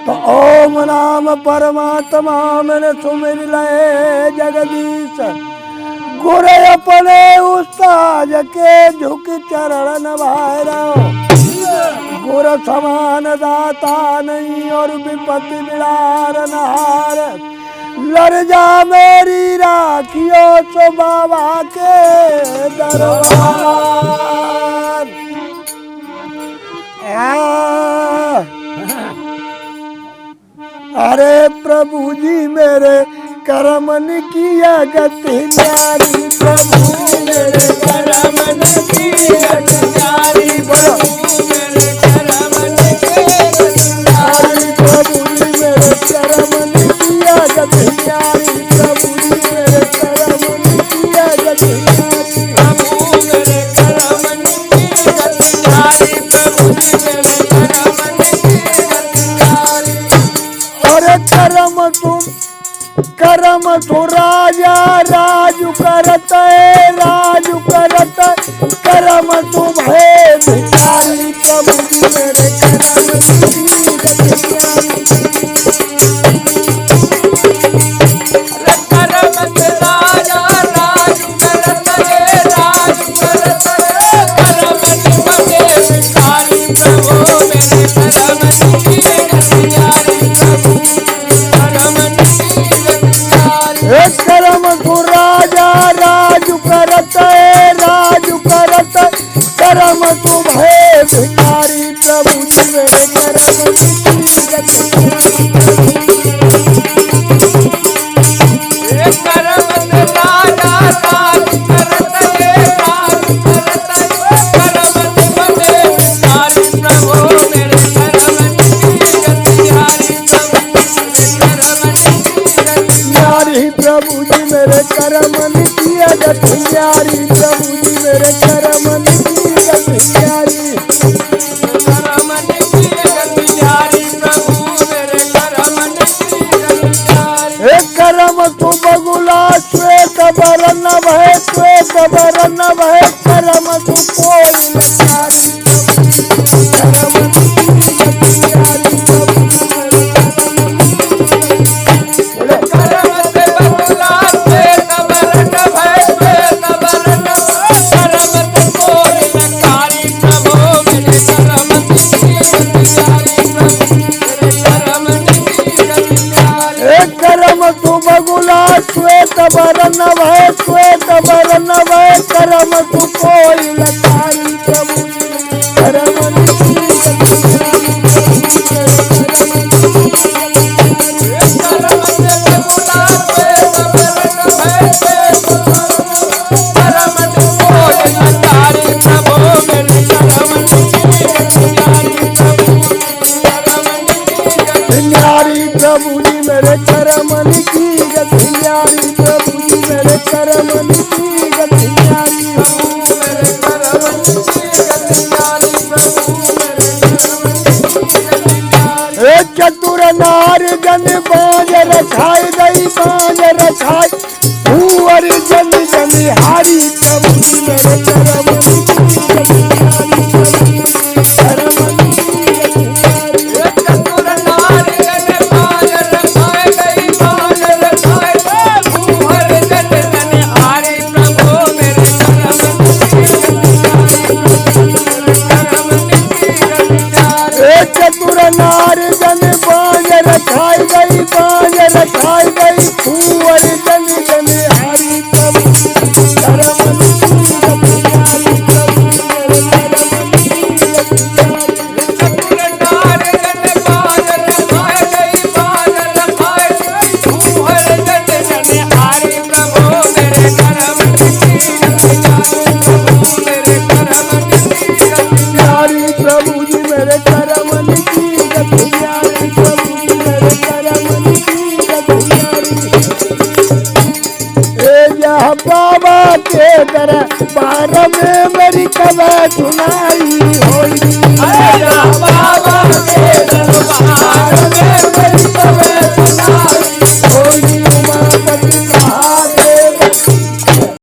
तो ओम नाम परमात्मा मैंने सुमिर लय जगदीश। गुर अपने उस्ताद के झुक चरण भाइरो। गुर समान दाता नहीं और विपत्ति बिड़ार नहार। लड़ जा मेरी राखियो तो बाबा के दरबार। अरे प्रभु जी मेरे करमन किया गति न्यारी। प्रभु मेरे करमन किया गति न्यारी। प्रभु मेरे करमन प्रभु जी मेरे करमन किया गति न्यारी। प्रभु जी मेरे करमन किया गति न्यारी। प्रभु मेरे करमन किया गति न्यारी। प्रभु जी मेरे करमन किया गति न्यारी। अरे करम तू राजा राजू करत राजू करत। करम तू भय भिखारी। प्रभु जी मेरे करम की गति न्यारी। करम तू राजा राजू करत राजू करत। करम तू भय भिखारी। प्रभु मेरे करम की गति न्यारी। प्रभु करम तू राजा राजू करत राजू करत। करम तू भय भिखारी। प्रभु जी मेरे करम की गति न्यारी। करम तू राजा राजू करत राजू करत। करम तू भय भिखारी। प्रभु मेरे करम की गति न्यारी। प्रभु जी मेरे करमन किया गति न्यारी। प्रभु जी मेरे करमन की गति न्यारी। करमन की गति न्यारी। प्रभु मेरे करमन की गति न्यारी। हे करम तू बगुला श्वेत बरन भय श्वेत बरन भय। करम तू कोई न्यारी। करमन की गति न्यारी। तू बगुला श्वेत बरन भय श्वेत बरन भय। करम तू कोई लखाई। प्रभु करमन की गति न्यारी। करम से बगुला श्वेत बरन भय श्वेत करम तू कोई लखाई। प्रभु मेरे करमन की गति न्यारी। प्रभु करमन की गति न्यारी। प्रभु जी मेरे करमन की गति न्यारी। प्रभु जी मेरे करमन की गति न्यारी। प्रभु मेरे करमन की गति न्यारी। प्रभु मेरे करमन की गति न्यारी। चतुर नार जन बांझ रखाई गई बांझ रखाई। भूअर जन जनिहारी। प्रभु जी मेरे करमन की गति न्यारी। करमन की गति न्यारी। चतुर नार जन बांझ रखाई गई बांझ रखाई। भूअर जन जनिहारी। प्रभु मेरे करमन की गति न्यारी। करमन की गति न्यारी। चतुर नार जन बांझ रखाई गई बांझ रखाई गई। भूअर जन जनिहारी। प्रभु करमन की गति न्यारी। प्रभु मेरे करमन की गति न्यारी। चतुर नार जन बांझ रखाई गई बांझ रखाई गई। भूअर जन जनिहारी। प्रभु मेरे करमन की गति न्यारी। प्रभु मेरे करमन की गति न्यारी। प्रभु जी मेरे करमन की गति न्यारी। प्रभु जी मेरे करमन की गति न्यारी। बाबा के दरबार में मेरी कब सुनाई।